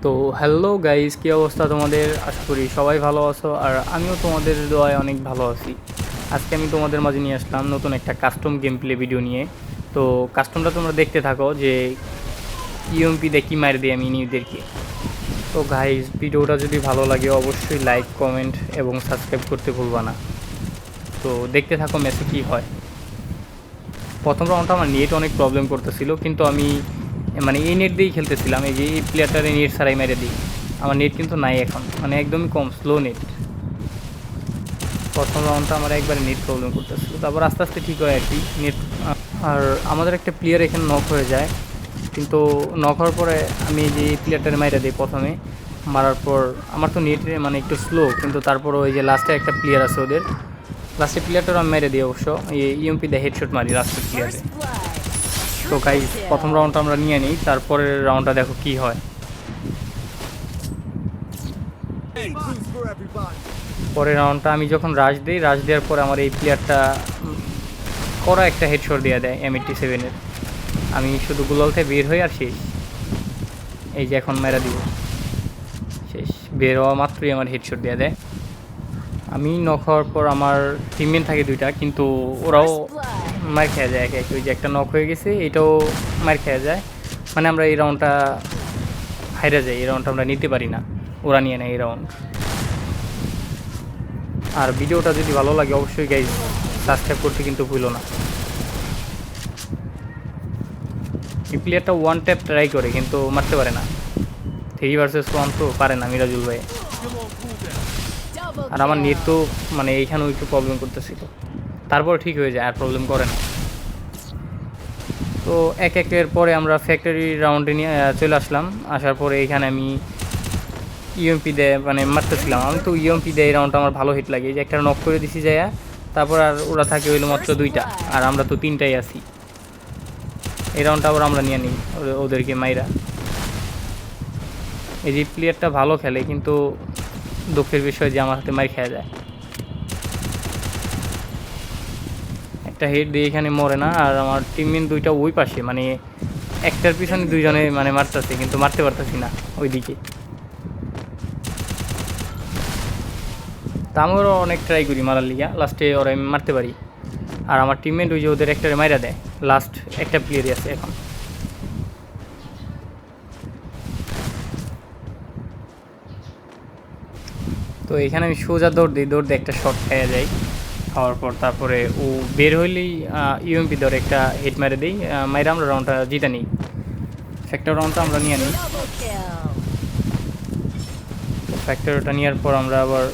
তো hello guys, কী অবস্থা তোমাদের? আশা করি সবাই ভালো আছো, আর আমিও তোমাদের দোয়ায় অনেক ভালো আছি। আজকে আমি তোমাদের মাঝে নিয়ে আসলাম নতুন একটা কাস্টম গেম প্লে ভিডিও নিয়ে। তো কাস্টমটা তোমরা দেখতে থাকো যে ইউএমপি দেখি মার দিই আমি নিউদেরকে। তো গাইস, ভিডিওটা যদি ভালো লাগে অবশ্যই লাইক, কমেন্ট এবং সাবস্ক্রাইব করতে ভুলবা না। তো দেখতে থাকো ম্যাচে কী হয়। প্রথম রাউন্ডটা আমার নেট অনেক প্রবলেম করতেছিল, কিন্তু আমি মানে এই নেট দিয়েই খেলতেছিলাম। এই যে এই প্লেয়ারটারে নেট ছাড়াই মেরে দিই। আমার নেট কিন্তু নাই এখন, মানে একদমই কম, স্লো নেট। প্রথম রাউন্ডটা আমার একবারে নেট প্রবলেম করতেছিল, তারপর আস্তে আস্তে ঠিক হয় আর কি নেট। আর আমাদের একটা প্লেয়ার এখানে নক হয়ে যায়, কিন্তু নক হওয়ার পরে আমি যে প্লেয়ারটারে মাইরা দিই প্রথমে। মারার পর আমার তো নেট মানে একটু স্লো, কিন্তু তারপর ওই যে লাস্টে একটা প্লেয়ার আছে ওদের, লাস্টের প্লেয়ারটারও আমি মেরে দিই অবশ্য। এই ইউএমপি দিয়ে হেডশট মারি লাস্টের প্লেয়ারে। তো গাইস, প্রথম রাউন্ডটা আমরা নিয়ে নিই, তারপরের রাউন্ডটা দেখো কি হয়। পরের রাউন্ডটা আমি যখন রাশ দিই, রাশ দেওয়ার পরে আমার এই প্লেয়ারটা কড়া একটা হেডশট দিয়ে দেয় M87-এর। আমি শুধু গুলাল থেকে বের হই আর শেষ। এই যে এখন মেরা দিব, শেষ। বের হওয়া মাত্রই আমার হেডশট দিয়ে দেয়। আমি নক হওয়ার পর আমার টিমমেট থাকে দুইটা, কিন্তু ওরাও মার খেয়ে যায় এক এক। ওই যে একটা নক হয়ে গেছে, এটাও মার খেয়ে যায়। মানে আমরা এই রাউন্ডটা হাইরা যাই, এই রাউন্ডটা আমরা নিতে পারি না, ওরা নিয়ে নেয় এই রাউন্ড। আর ভিডিওটা যদি ভালো লাগে অবশ্যই গাইজ সাবস্ক্রাইব করতে কিন্তু ভুলো না। এই প্লেয়ারটা ওয়ান ট্যাপ ট্রাই করে কিন্তু মারতে পারে না। 3 ভার্সেস 1 তো পারে না মিরাজুল ভাই। আর আমার নেট তো মানে এইখানেও একটু প্রবলেম করতেছিল, তারপর ঠিক হয়ে যায়, আর প্রবলেম করে না। তো এক একের পরে আমরা ফ্যাক্টরি রাউন্ডে নিয়ে চলে আসলাম। আসার পরে এইখানে আমি ইউএমপি দেয় মানে মারতেছিলাম। আমি তো ইউএমপি দেয় এই রাউন্ডটা আমার ভালো হিট লাগে, যে একটা নক করে দিছি যায়। তারপর আর ওরা থাকে হইলো মাত্র 2টা, আর আমরা তো 3টাই আছি। এই রাউন্ডটা আবার আমরা নিয়ে নিই ওদেরকে মাইরা। এই যে প্লেয়ারটা ভালো খেলে, কিন্তু দুঃখের বিষয় যে আমার হাতে মার খেয়ে যায়। একটা হেড দিয়ে এখানে মরে না, আর আমার টিমমেট দুইটা ওই পাশে, মানে একটার পিছনে দুইজনে মানে মারতেছে, কিন্তু মারতে পারতেছি না ওইদিকে। তা আমরাও অনেক ট্রাই করি মারার লিগা, লাস্টে ওরা আমি মারতে পারি। আর আমার টিমমেট ওই যে ওদের একটারে মাইরা দেয়। লাস্ট একটা প্লেয়ারই আছে এখন। তো এখানে আমি সোজা দৌড় দিই, দৌড় দিয়ে একটা শট খেয়ে যাই। খাওয়ার পর তারপরে ও বের হইলেই ইউএমপি ধরে একটা হিট মেরে দিই, মাইরা আমরা রাউন্ডটা জিতে নিই। ফ্যাক্টর রাউন্ডটা আমরা নিয়ে নিই। ফ্যাক্টরিটা নেওয়ার পর আমরা আবার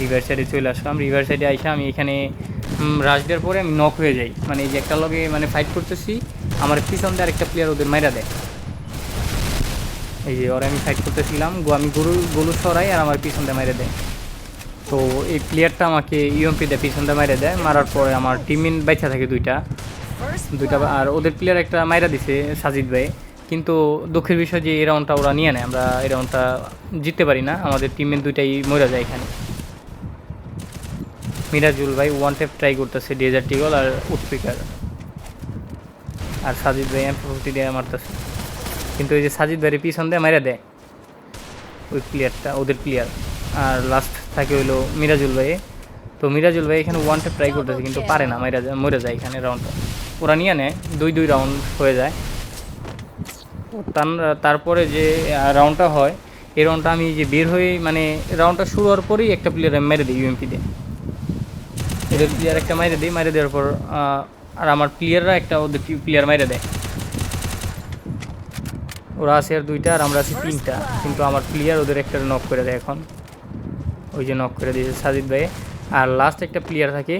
রিভার সাইডে চলে আসলাম। রিভার সাইডে আইসা আমি এখানে রাশ দেওয়ার পরে আমি নক হয়ে যাই, মানে এই যে একটা লগে মানে ফাইট করতেছি, আমার পিছন দিয়ে আরেকটা প্লেয়ার ওদের মাইরা দেয়। এই যে ওরা আমি ফাইট করতেছিলাম, আমি গরু সরাই, আর আমার পিছন দিয়ে মাইরা দেয়। তো এই প্লেয়ারটা আমাকে ইউএমপি দিয়ে পিছন দিয়ে মাইরা দেয়। মারার পরে আমার টিমমেট বাইচা থাকে দুইটা, আর ওদের প্লেয়ার একটা মাইরা দিছে সাজিদ ভাই। কিন্তু দুঃখের বিষয় যে এই রাউন্ডটা ওরা নিয়ে নেয়, আমরা এই রাউন্ডটা জিততে পারি না। আমাদের টিমমেট দুইটাই মরে যায় এখানে। মিরাজুল ভাই ওয়ান ট্যাপ ট্রাই করতেছে ডেজার্ট ইগল আর উডপিকার, আর সাজিদ ভাই M50 দিয়ে মারতেছে। কিন্তু ওই যে সাজিদ ভাইয়ের পিছন দিয়ে মারা দেয় ওই প্লেয়ারটা, ওদের প্লেয়ার। আর লাস্ট থাকে হইলো মিরাজুল ভাই। তো মিরাজুল ভাই এখানে ওয়ান ট্যাপ ট্রাই করতেছে, কিন্তু পারে না, মরে যায় এখানে রাউন্ডটা। ওরা নিয়ে নেয়, 2-2 রাউন্ড হয়ে যায়। তারপরে যে রাউন্ডটা হয়, এই রাউন্ডটা আমি যে বের হয়ে মানে রাউন্ডটা শুরু হওয়ার পরেই একটা প্লেয়ার মেরে দিই ইউএমপি দিয়ে। ওদের প্লেয়ার একটা মাইরে দিই, মাইরে দেওয়ার পর আর আমার প্লেয়াররা একটা ওদের প্লেয়ার মাইরে দেয়। ওরা আছে আর 2টা, আর আমরা আছি 3টা, কিন্তু আমার প্লেয়ার ওদের একটা নক করে দেয় এখন। ওই যে নক করে দিয়েছে সাজিদ ভাই। আর লাস্ট একটা প্লেয়ার থাকে,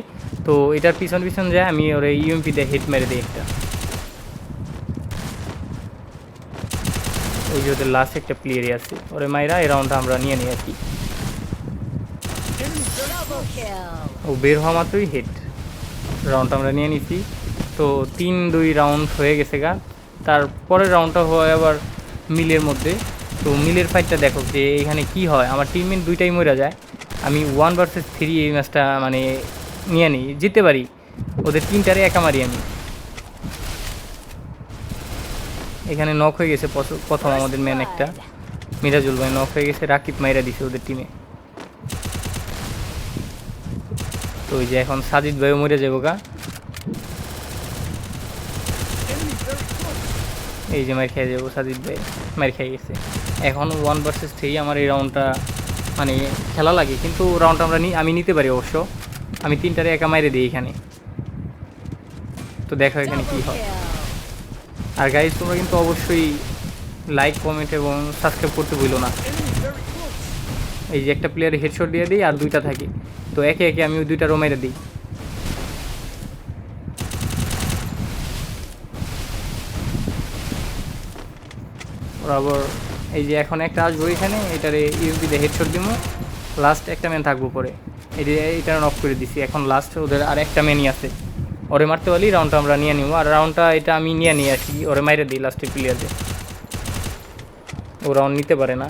তো এটার পিছন পিছন যায়, আমি ওর ইউএমপি দিয়ে হিট মেরে দিই একটা। ওই যে ওদের লাস্ট একটা প্লেয়ারই আছে, ওরে মাইরা এই রাউন্ডটা আমরা নিয়ে নিই আর কি। ও বের হওয়া মাত্রই হিট, রাউন্ডটা আমরা নিয়ে নিছি। তো 3-2 রাউন্ড হয়ে গেছে গা। তারপরের রাউন্ডটা হয় আবার মিলের মধ্যে। তো মিলের ফাইটটা দেখো যে এখানে কি হয়, আমার টিমমেট দুইটাই মরে যায়। আমি 1 ভার্সেস 3 এই ম্যাচটা মানে নিয়ে নিই, জিততে পারি। ওদের 3টারে একা মারি আমি। এখানে নক হয়ে গেছে প্রথম আমাদের ম্যান একটা, মিরাজুল ভাই নক হয়ে গেছে, রাকিব মাইরা দিছে ওদের টিমে। তো ওই যে এখন সাজিদ ভাইও মরে যাবো গা, এই যে মার খেয়ে যাবো, সাজিদ ভাই মার খেয়ে গেছে। এখন 1 vs 3 আমার এই রাউন্ডটা মানে খেলা লাগে, কিন্তু রাউন্ডটা আমি নিতে পারি অবশ্য, আমি 3টারে একা মাইরে দিই এখানে। তো দেখো এখানে কি হয়। আর গাইজ তোমরা কিন্তু অবশ্যই লাইক কমেন্ট এবং সাবস্ক্রাইব করতে ভুলো না। এই যে একটা প্লেয়ারে হেডশট দিয়ে দিই আর 2টা থাকে, তো একে একে আমি ওই 2টারও মেরে দিই। বরাবর এই যে এখন একটা আসবো এখানে, এটারে ইউএমপি দিয়ে হেডশট দিব, লাস্ট একটা ম্যান থাকবো পরে, এইটা নক করে দিছি। এখন লাস্ট ওদের আর একটা ম্যানই আছে, ওরে মারতে পারলি রাউন্ডটা আমরা নিয়ে নিব। আর রাউন্ডটা এটা আমি নিয়ে আসি, ওরে মাইরে দিই লাস্টে প্লেয়ারে, ও রাউন্ড নিতে পারে না।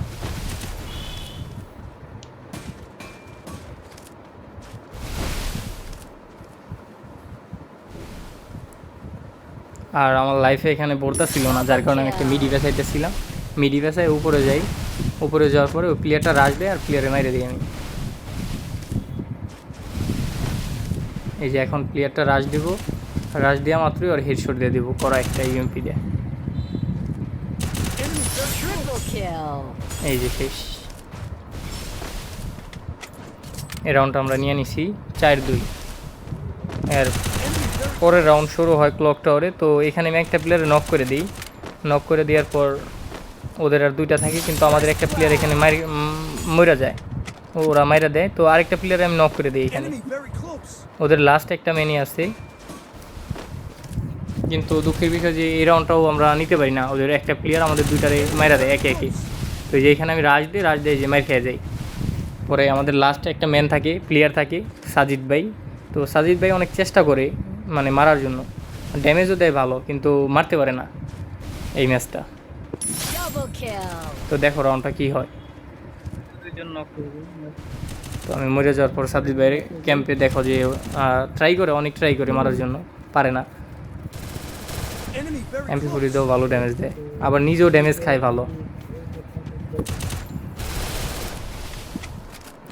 আর আমার লাইফে এখানে বোর্ডটা ছিল না, যার কারণে আমি একটা মিডি ভেসাইতেছিলাম, মিডি ভেসায় উপরে যাই, উপরে যাওয়ার পরে ওই প্লেয়ারটা রাশ দেয় আর প্লেয়ারে মাইরে দিই আমি। এই যে এখন প্লেয়ারটা রাশ দিব, রাশ দেওয়া মাত্রই ওর হেডশট দিয়ে দেবো করা একটা ইউএমপি দিয়ে। এই যে শেষ, এই রাউন্ডটা আমরা নিয়ে নিছি 4-2। এর পরের রাউন্ড শুরু হয় ক্লক টাওয়ারে। তো এখানে আমি একটা প্লেয়ারে নক করে দিই, নক করে দেওয়ার পর ওদের আর 2টা থাকে, কিন্তু আমাদের একটা প্লেয়ার এখানে মরে যায়, ওরা মাইরা দেয়। তো আরেকটা প্লেয়ারে আমি নক করে দিই এখানে, ওদের লাস্ট একটা মেনি আছে। কিন্তু দুঃখের বিষয় যে এই রাউন্ডটাও আমরা নিতে পারি না, ওদের একটা প্লেয়ার আমাদের 2টারে মাইরা দেয় একে একে। তো যে এখানে আমি রাশ দিয়ে যে মাইর খেয়ে যাই। পরে আমাদের লাস্টে একটা ম্যান থাকে, প্লেয়ার থাকে সাজিদ ভাই। তো সাজিদ ভাই অনেক চেষ্টা করে মানে মারার জন্য, ড্যামেজও দেয় ভালো, কিন্তু মারতে পারে না এই ম্যাচটা। তো দেখো রাউন্ডটা কী হয়। তো আমি মরে যাওয়ার পর সাজিদ ভাইয়ের ক্যাম্পে দেখো যে অনেক ট্রাই করে মারার জন্য, পারে না। MP40 দিয়েও ভালো ড্যামেজ দেয়, আবার নিজেও ড্যামেজ খায় ভালো।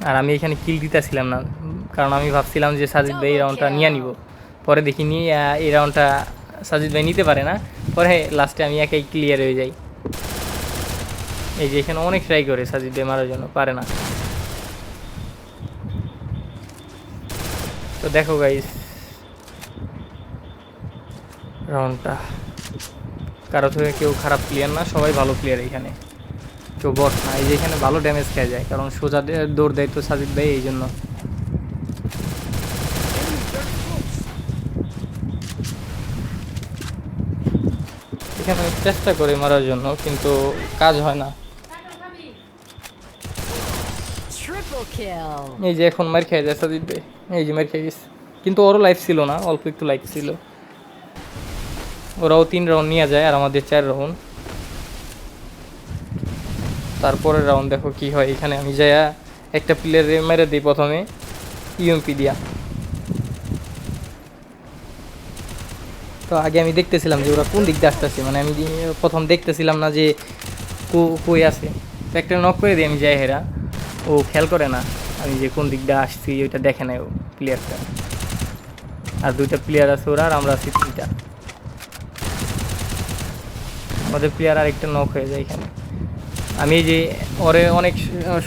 আর আমি এখানে কিল দিতেছিলাম না, কারণ আমি ভাবছিলাম যে সাজিদ ভাই এই রাউন্ডটা নিয়ে নিব। পরে দেখি নিয়ে এই রাউন্ডটা সাজিদ ভাই নিতে পারে না, পরে লাস্টে আমি একাই ক্লিয়ার হয়ে যাই। এই যে এখানে অনেক ট্রাই করে সাজিদ ভাই মারার জন্য, পারে না। তো দেখো গাইস রাউন্ডটা, কারো থেকে কেউ খারাপ প্লেয়ার না, সবাই ভালো প্লেয়ার এখানে, কেউ বট না। এই যে এখানে ভালো ড্যামেজ খেয়ে যায়, কারণ সোজা দৌড় দেয় তো সাজিদ ভাই, এই জন্য। এখানে চেষ্টা করে মারার জন্য, কিন্তু কাজ হয় না। এই যে এখন মার খেয়ে যায় সাজিদ ভাই, এই যে মার খেয়ে গেছে, কিন্তু ওরও লাইফ ছিল না, অল্প একটু লাইফ ছিল। ওরাও 3 রাউন্ড নিয়ে যায় আর আমাদের 4 রাউন্ড। তারপরের রাউন্ড দেখো কি হয়। এখানে আমি যাইয়া একটা প্লেয়ারে মেরে দিই প্রথমে ইউএমপি দিয়া। তো আগে আমি দেখতেছিলাম যে ওরা কোন দিক দিয়ে আসতেছে, মানে আমি প্রথম দেখতেছিলাম না যে কই আছে। তো একটা নক করে দিই আমি, যাই হেরা, ও খেয়াল করে না আমি যে কোন দিক দিয়ে আসছি, ওইটা দেখে নেয় ও প্লেয়ারটা। আর 2টা প্লেয়ার আছে ওরা, আর আমরা আছি 3টা। আমাদের প্লেয়ার আর একটা নক হয়ে যায় এখানে। আমি যে ওরে অনেক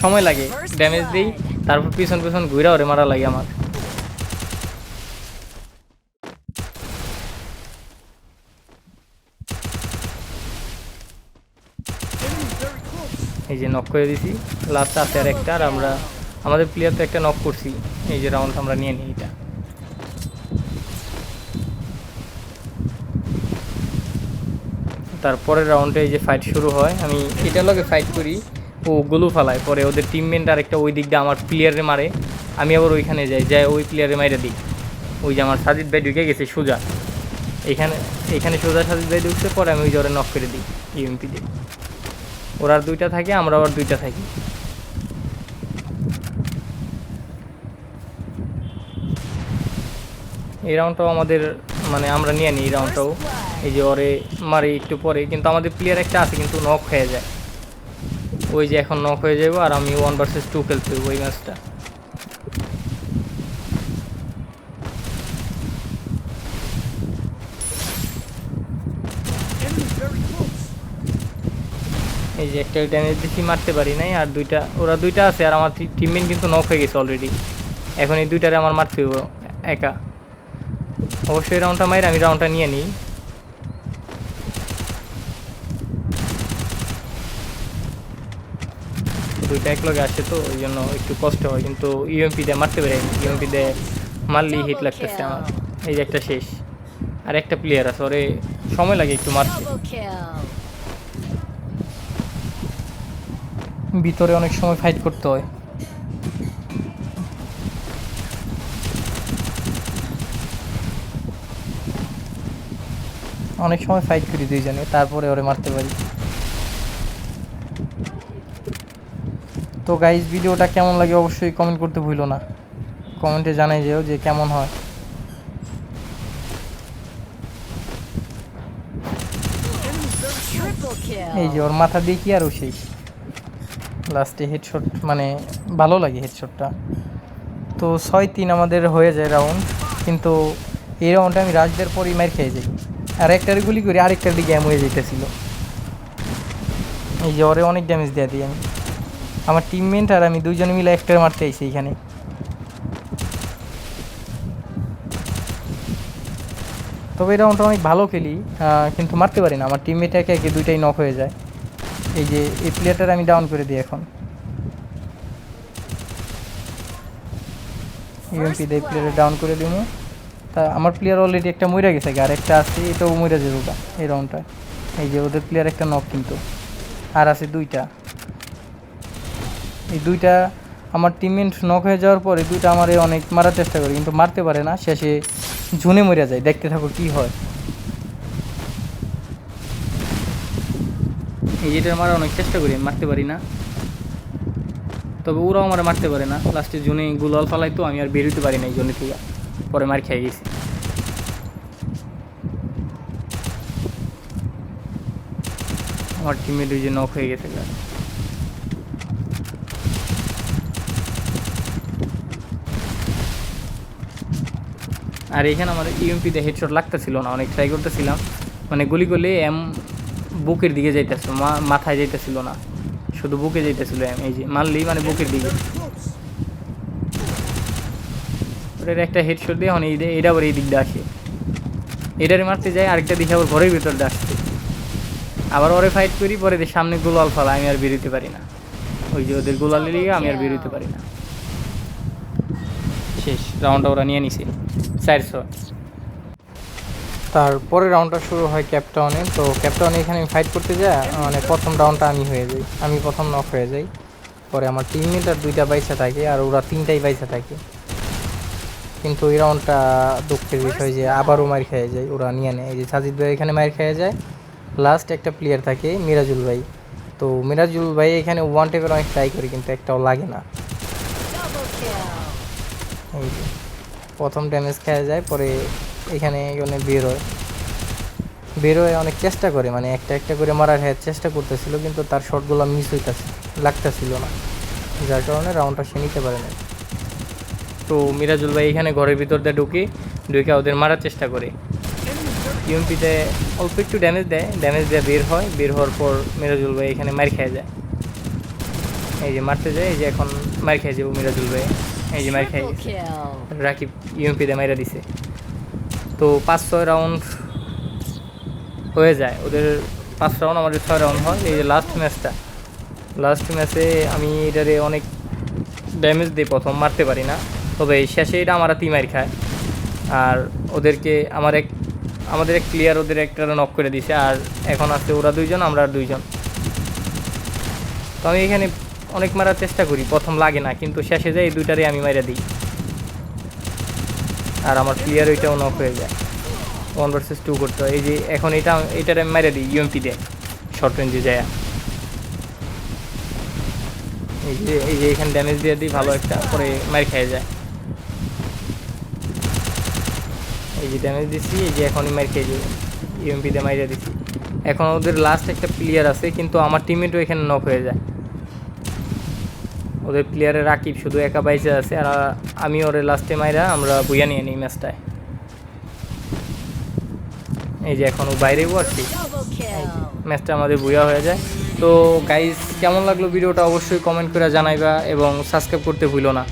সময় লাগে ড্যামেজ দিই, তারপর পিছন ঘুরে ওরে মারা লাগে আমার। এই যে নক করে দিছি, লাস্ট আছে আর একটা, আর আমরা আমাদের প্লেয়ার তো একটা নক করছি। এই যে রাউন্ড আমরা নিয়ে নিই এটা। তারপরের রাউন্ডে এই যে ফাইট শুরু হয়, আমি এটার লগে ফাইট করি, ও গোলু ফালায়, পরে ওদের টিমমেট আর একটা ওই দিক দিয়ে আমার প্লেয়ারে মারে, আমি আবার ওইখানে যাই ওই প্লেয়ারে মাইরে দিই। ওই যে আমার সাজিদ ভাই ঢুকে গেছে সোজা এখানে সোজা সাজিদ ভাই ঢুকছে, পরে আমি ওই জ্বরে নক করে দিই ইউএমপি দিয়ে। ওরা আর 2টা থাকে, আমরা আবার 2টা থাকি। এই রাউন্ডটাও আমাদের মানে আমরা নিয়ে নিই, এই রাউন্ডটাও এই যে ওরে মারি একটু পরে, কিন্তু আমাদের প্লেয়ার একটা আছে কিন্তু নক হয়ে যায়। ওই যে এখন নক হয়ে যাবো আর আমি 1 ভার্সেস 2 খেলতে হইব ওই ম্যাচটা। এই যে একটা ড্যামেজ দিচ্ছি, মারতে পারি নাই। আর ওরা দুইটা আছে আর আমার টিমমেট কিন্তু নক হয়ে গেছে অলরেডি। এখন এই দুইটারে আমার মারতে হইব একা। অবশ্যই রাউন্ডটা মাইরে আমি রাউন্ডটা নিয়ে নিই। দুইটা একলগে আসে তো ওই জন্য একটু কষ্ট হয়, কিন্তু ইউএমপি দিয়ে মারতে পারি। ইউএমপি দিয়ে মারলেই হিট লাগতেছে আমার। এই যে একটা শেষ, আর একটা প্লেয়ার আছে, ওরে সময় লাগে একটু মারতে। ভিতরে অনেক সময় ফাইট করতে হয়। অনেক সময় ফাইট করি দুইজনে, তারপরে ওরে মারতে পারি। তো গাইজ ভিডিওটা কেমন লাগে অবশ্যই কমেন্ট করতে ভুলো না, কমেন্টে জানাই যেও যে কেমন হয়। এই যে ওর মাথা দিয়ে কি আরও শেষ, লাস্টে হেডশট, মানে ভালো লাগে হেডশটটা। তো 6-3 আমাদের হয়ে যায় রাউন্ড, কিন্তু এই রাউন্ডে আমি রাজদের পরই মার খেয়ে যাই। আর একটারে গুলি করি, আরেকটার দিকে গ্যাম হয়ে যেতেছিল। এই যে ওরে অনেক ড্যামেজ দেওয়া দিই আমি। আমার টিমমেট আর আমি দুইজনে মিলে একটারে মারতে আইছি এইখানে। তবে এই রাউন্ডটা অনেক ভালো খেলি, কিন্তু মারতে পারি না। আমার টিমমেট একে একে দুইটাই নক হয়ে যায়। এই যে এই প্লেয়ারটার আমি ডাউন করে দিই এখন। ইউএমপি দিয়ে প্লেয়ারে ডাউন করে দিব। তা আমার প্লেয়ার অলরেডি একটা মরে গেছে, আর একটা আছে, এটাও মরে যাবে ওটা এই রাউন্ডটা। এই যে ওদের প্লেয়ার একটা নক, কিন্তু আর আছে দুইটা। এই দুইটা আমার টিমমেট নক হয়ে যাওয়ার পরে দুইটা আমারে অনেক মারার চেষ্টা করে, কিন্তু মারতে পারে না। শেষে ঝুনে মরে যায়। দেখতে থাকো কি হয়। এই যেটা মারা অনেক চেষ্টা করি, মারতে পারি না। তবে ওরাও আমার মারতে পারে না। লাস্টে জোনে গুলাল ফালাই তো আমি আর বেরোতে পারি না এই জোনে থেকে, পরে মার খেয়ে গেছি। আমার টিমমেট ওই যে নক হয়ে গেছে। আর এখানে আমার ইউএমপিতে হেডশট লাগতেছিল না, অনেক ট্রাই করতেছিলাম, মানে গুলি করলে বুকের দিকে যাইতেছিল, মাথায় যাইতেছিল না, শুধু বুকে যাইতেছিল। এই যে মারলেই মানে বুকের দিকে। ওটার একটা হেডশট দিয়ে এখন এইটা আবার এই দিকটা আসে, এটারে মারতে যায়, আরেকটা দিকে আবার ঘরের ভিতর দিয়ে আসছে। আবার ওরে ফাইট করি, পরে সামনে গোলাল ফালা, আমি আর বেরোতে পারি না। ওই যে ওদের গোলালে লিগে আমি আর বেরোতে পারি না। শেষ রাউন্ডটা ওরা নিয়ে নিছে 400। তারপরে রাউন্ডটা শুরু হয় ক্যাপটাউনে। তো ক্যাপটাউনে এখানে আমি ফাইট করতে যাই, মানে প্রথম রাউন্ডটা আমি প্রথম নক হয়ে যাই। পরে আমার টিমমেট আর দুইটা বাইসা থাকে, আর ওরা তিনটাই বাইসা থাকে। কিন্তু এই রাউন্ডটা দুঃখের বিষয় যে আবারও মার খেয়ে যায়, ওরা নিয়ে নেয়। এই যে সাজিদ ভাই এখানে মার খেয়ে যায়। লাস্ট একটা প্লেয়ার থাকে মিরাজুল ভাই। তো মিরাজুল ভাই এখানে ওয়ান টেপের অনেক ট্রাই করি, কিন্তু একটাও লাগে না। এই যে প্রথম ড্যামেজ খেয়ে যায়, পরে এখানে বেরোয় অনেক চেষ্টা করে, মানে একটা একটা করে মারার চেষ্টা করতেছিল, কিন্তু তার শটগুলো মিস লাগতেছিল না, যার কারণে রাউন্ডটা সে নিতে পারে না। তো মিরাজুল ভাই এখানে ঘরের ভিতর দিয়ে ঢুকে ওদের মারার চেষ্টা করে। ইউএমপিতে অল্প একটু ড্যামেজ দিয়ে বের হওয়ার পর মিরাজুল ভাই এখানে মার খেয়ে যায়। এই যে মারতে যায়, এই যে এখন মার খেয়ে যাবো মিরাজুল ভাই। এই যে মার খেয়ে রাকিব ইউএমপিতে মাইরা দিছে। তো 5-6 রাউন্ড হয়ে যায় ওদের, 5 রাউন্ড আমাদের 6 রাউন্ড হয়। এই যে লাস্ট ম্যাচে আমি এটারে অনেক ড্যামেজ দিই, প্রথম মারতে পারি না, তবে শেষে এটা আমার মার খায়। আর ওদেরকে আমাদের এক প্লেয়ার ওদের একটা নক করে দিছে, আর এখন আছে ওরা দুইজন, আমরা দুইজন। তো আমি এখানে অনেক মারার চেষ্টা করি, প্রথম লাগে না, কিন্তু শেষে যাই এই দুইটারে আমি মাইরা দিই, আর আমার প্লেয়ার ওইটাও নক হয়ে যায়। 1 ভার্সেস 2 করতে হয়। এই যে এখন এইটারে আমি মাইরা দিই ইউএমপি দিয়ে, শর্ট রেঞ্জে যায়। এই যে এখানে ড্যামেজ দিয়ে দিই ভালো একটা, পরে মার খেয়ে যায়। এই যে ড্যামেজ দিচ্ছি, এই যে এখনই মার খেয়ে যাবে। ইউএমপি দিয়ে মাইরা দিছি। এখন ওদের লাস্ট একটা প্লেয়ার আছে, কিন্তু আমার টিমমেটও এখানে নক হয়ে যায়। ওদের প্লেয়ারের রাকিব শুধু একা বাইচে আছে, আর আমি ওরে লাস্টে মাইরা আমরা বুয়া নিয়ে নিই ম্যাচটায়। এই যে এখন ও বাইরেও আসছি, ম্যাচটা আমাদের বুয়া হয়ে যায়। তো গাইস, কেমন লাগলো ভিডিওটা অবশ্যই কমেন্ট করে জানাইবা এবং সাবস্ক্রাইব করতে ভুলো না।